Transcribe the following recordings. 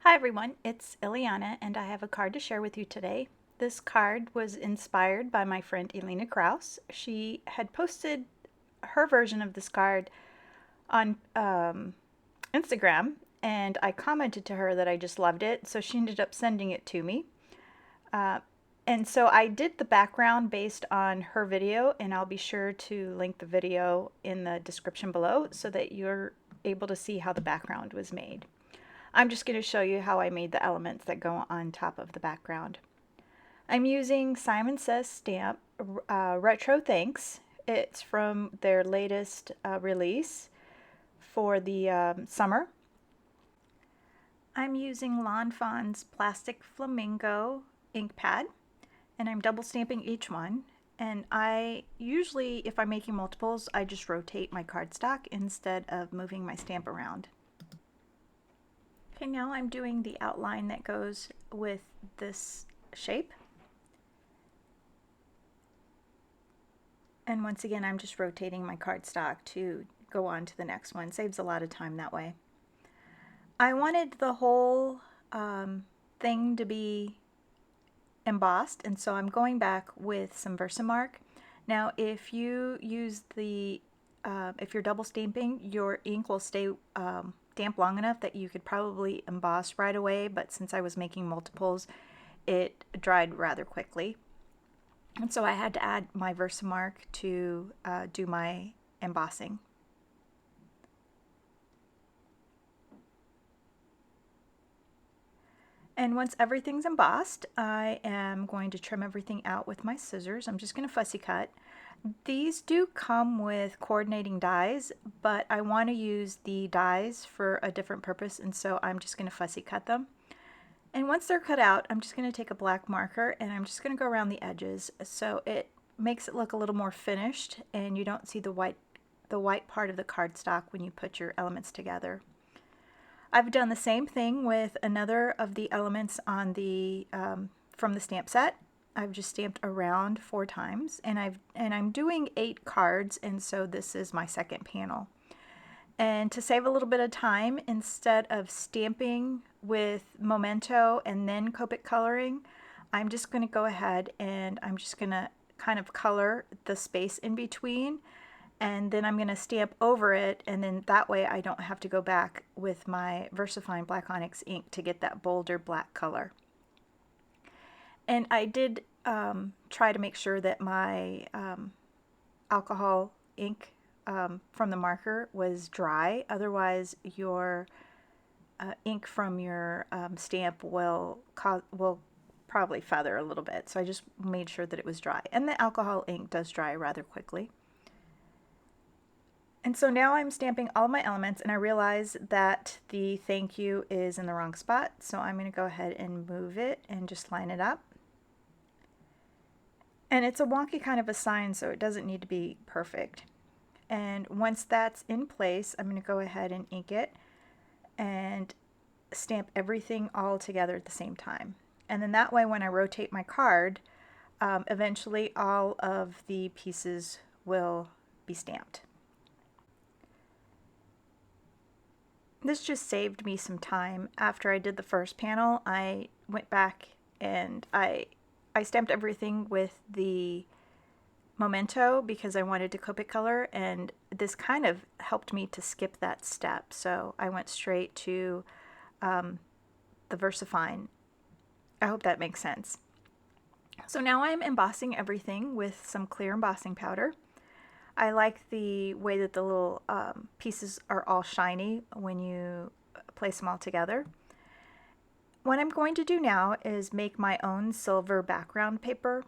Hi everyone, it's Ileana and I have a card to share with you today. This card was inspired by my friend Elena Kraus. She had posted her version of this card on Instagram and I commented to her that I just loved it, so she ended up sending it to me. Uh, and so I did the background based on her video, and I'll be sure to link the video in the description below so that you're able to see how the background was made. I'm just going to show you how I made the elements that go on top of the background. I'm using Simon Says stamp Retro Thanks. It's from their latest release for the summer. I'm using Lawn Fawn's Plastic Flamingo ink pad, and I'm double stamping each one. And I usually, if I'm making multiples, I just rotate my cardstock instead of moving my stamp around. Okay, now I'm doing the outline that goes with this shape. And once again, I'm just rotating my cardstock to go on to the next one. Saves a lot of time that way. I wanted the whole thing to be embossed, and so I'm going back with some Versamark. Now, if you use the, if you're double stamping, your ink will stay damp long enough that you could probably emboss right away, but since I was making multiples, it dried rather quickly. And so I had to add my Versamark to do my embossing. And once everything's embossed, I am going to trim everything out with my scissors. I'm just going to fussy cut. These do come with coordinating dies, but I want to use the dies for a different purpose, and so I'm just going to fussy cut them. And once they're cut out, I'm just going to take a black marker and I'm just going to go around the edges so it makes it look a little more finished and you don't see the white part of the cardstock when you put your elements together. I've done the same thing with another of the elements on the from the stamp set. I've just stamped around 4 times, and I'm doing 8 cards, and so this is my second panel. And to save a little bit of time, instead of stamping with Memento and then Copic coloring, I'm just going to go ahead and I'm just going to kind of color the space in between, and then I'm going to stamp over it, and then that way I don't have to go back with my VersaFine Black Onyx ink to get that bolder black color. And I did try to make sure that my alcohol ink from the marker was dry, otherwise your ink from your stamp will probably feather a little bit. So I just made sure that it was dry, and the alcohol ink does dry rather quickly. And so now I'm stamping all my elements, and I realize that the thank you is in the wrong spot, so I'm going to go ahead and move it and just line it up. And it's a wonky kind of a sign, so it doesn't need to be perfect. And once that's in place, I'm going to go ahead and ink it and stamp everything all together at the same time. And then that way when I rotate my card, eventually all of the pieces will be stamped. This just saved me some time. After I did the first panel, I went back and I stamped everything with the Memento because I wanted to Copic color, and this kind of helped me to skip that step. So I went straight to the VersaFine. I hope that makes sense. So now I'm embossing everything with some clear embossing powder. I like the way that the little pieces are all shiny when you place them all together. What I'm going to do now is make my own silver background paper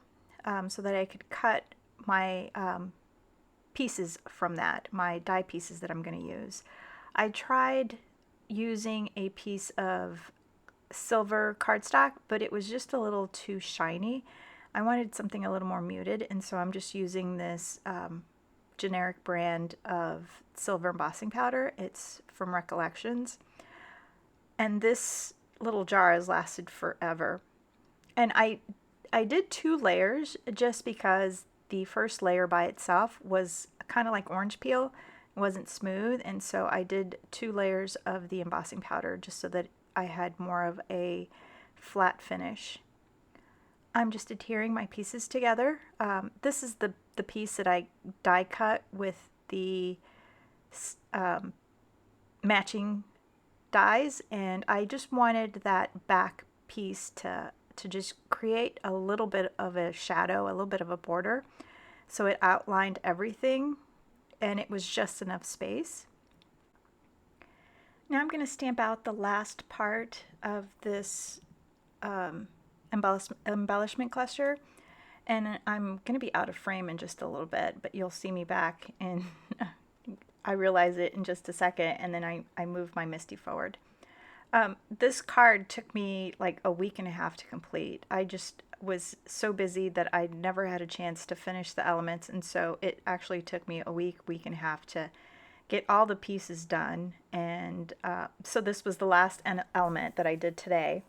so that I could cut my pieces from that, my die pieces that I'm going to use. I tried using a piece of silver cardstock, but it was just a little too shiny. I wanted something a little more muted, and so I'm just using this generic brand of silver embossing powder. It's from Recollections, and this little jar has lasted forever. And I did 2 layers just because the first layer by itself was kind of like orange peel. It wasn't smooth, and so I did 2 layers of the embossing powder just so that I had more of a flat finish. I'm just adhering my pieces together. This is the piece that I die cut with the matching dies, and I just wanted that back piece to just create a little bit of a shadow, a little bit of a border, so it outlined everything and it was just enough space. Now I'm going to stamp out the last part of this embellishment cluster, and I'm going to be out of frame in just a little bit, but you'll see me back, and I realize it in just a second, and then I move my MISTI forward. This card took me like a week and a half to complete. I just was so busy that I never had a chance to finish the elements, and so it actually took me a week and a half to get all the pieces done. And so this was the last element that I did today.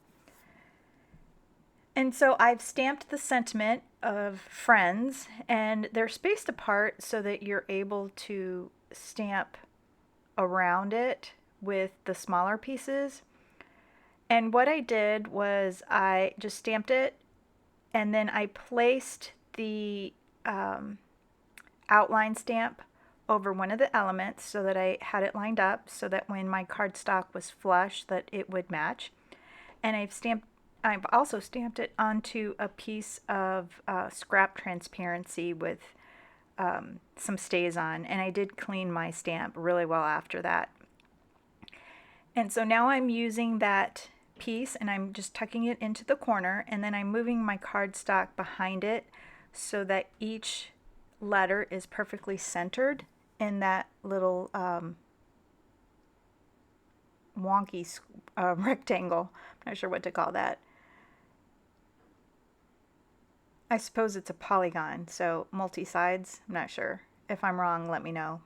And so I've stamped the sentiment of friends, and they're spaced apart so that you're able to stamp around it with the smaller pieces. And what I did was I just stamped it, and then I placed the outline stamp over one of the elements so that I had it lined up so that when my cardstock was flush that it would match. And I've also stamped it onto a piece of scrap transparency with some stays on, and I did clean my stamp really well after that. And so now I'm using that piece and I'm just tucking it into the corner, and then I'm moving my cardstock behind it so that each letter is perfectly centered in that little wonky rectangle. I'm not sure what to call that. I suppose it's a polygon, so multi-sides. I'm not sure. If I'm wrong, let me know.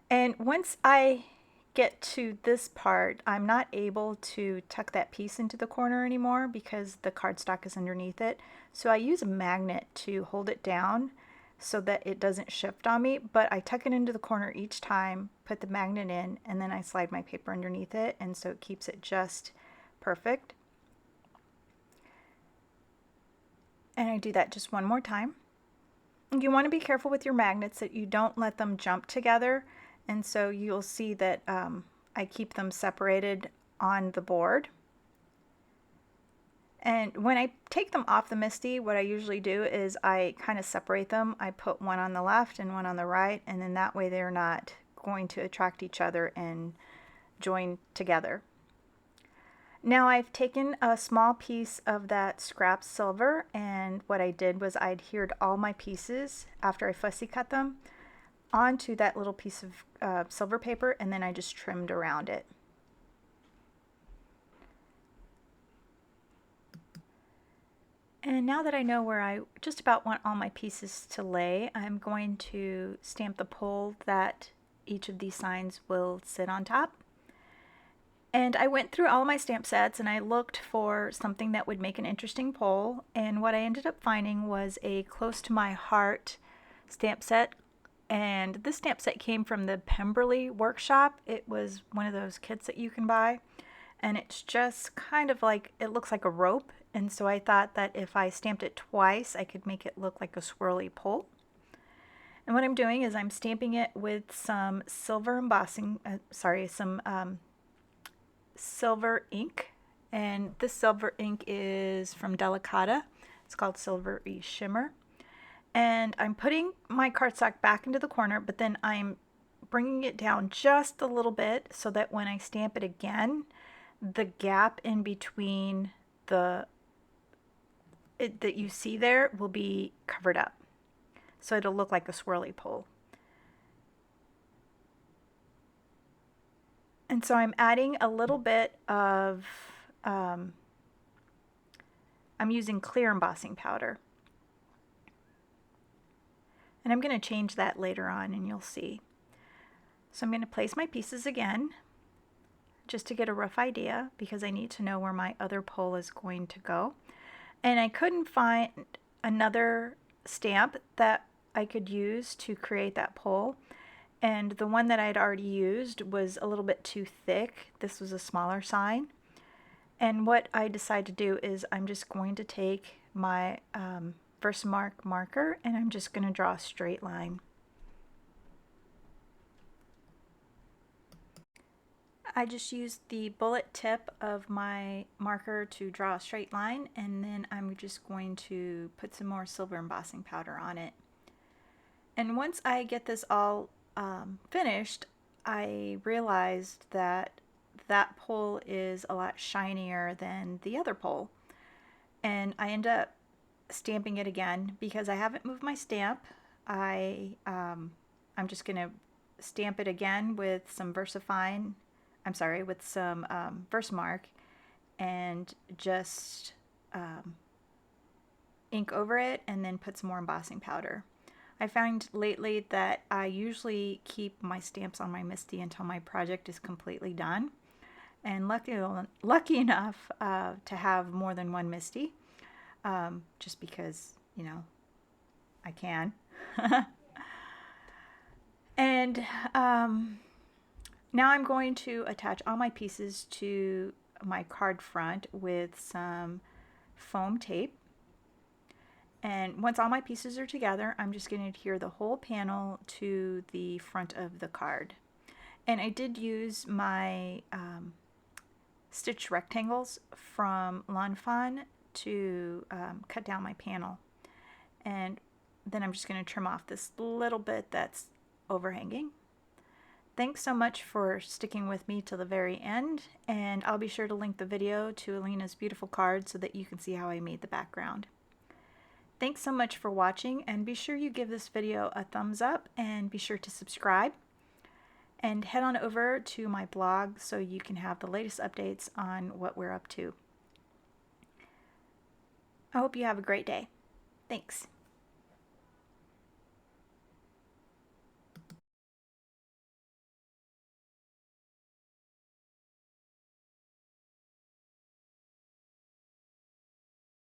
And once I get to this part, I'm not able to tuck that piece into the corner anymore because the cardstock is underneath it. So I use a magnet to hold it down so that it doesn't shift on me, but I tuck it into the corner each time, put the magnet in, and then I slide my paper underneath it, and so it keeps it just perfect. And I do that just one more time. You want to be careful with your magnets that you don't let them jump together, and so you'll see that I keep them separated on the board. And when I take them off the MISTI, what I usually do is I kind of separate them. I put one on the left and one on the right, and then that way they're not going to attract each other and join together. Now I've taken a small piece of that scrap silver, and what I did was I adhered all my pieces after I fussy cut them onto that little piece of silver paper, and then I just trimmed around it. And now that I know where I just about want all my pieces to lay, I'm going to stamp the pole that each of these signs will sit on top. And I went through all my stamp sets and I looked for something that would make an interesting pole, and what I ended up finding was a Close to My Heart stamp set. And this stamp set came from the Pemberley workshop. It was one of those kits that you can buy, and it's just kind of like, it looks like a rope, and so I thought that if I stamped it twice I could make it look like a swirly pole. And what I'm doing is I'm stamping it with some silver embossing, silver ink, and this silver ink is from Delicata. It's called Silvery Shimmer. And I'm putting my cardstock back into the corner, but then I'm bringing it down just a little bit so that when I stamp it again, the gap in between that you see there will be covered up, so it'll look like a swirly pole. And so I'm adding a little bit of, I'm using clear embossing powder. And I'm going to change that later on and you'll see. So I'm going to place my pieces again just to get a rough idea because I need to know where my other pole is going to go. And I couldn't find another stamp that I could use to create that pole. And the one that I'd already used was a little bit too thick. This was a smaller sign. And what I decided to do is I'm just going to take my Versamark marker and I'm just going to draw a straight line. I just used the bullet tip of my marker to draw a straight line, and then I'm just going to put some more silver embossing powder on it. And once I get this all finished, I realized that that pole is a lot shinier than the other pole. And I end up stamping it again because I haven't moved my stamp. I'm just going to stamp it again with some Versafine, with some Versamark, and just ink over it and then put some more embossing powder. I found lately that I usually keep my stamps on my MISTI until my project is completely done. And lucky enough to have more than one MISTI, just because, you know, I can. And now I'm going to attach all my pieces to my card front with some foam tape. And once all my pieces are together, I'm just going to adhere the whole panel to the front of the card. And I did use my stitch rectangles from Lawn Fawn to cut down my panel. And then I'm just going to trim off this little bit that's overhanging. Thanks so much for sticking with me till the very end, and I'll be sure to link the video to Alina's beautiful card so that you can see how I made the background. Thanks so much for watching, and be sure you give this video a thumbs up and be sure to subscribe. And head on over to my blog so you can have the latest updates on what we're up to. I hope you have a great day. Thanks.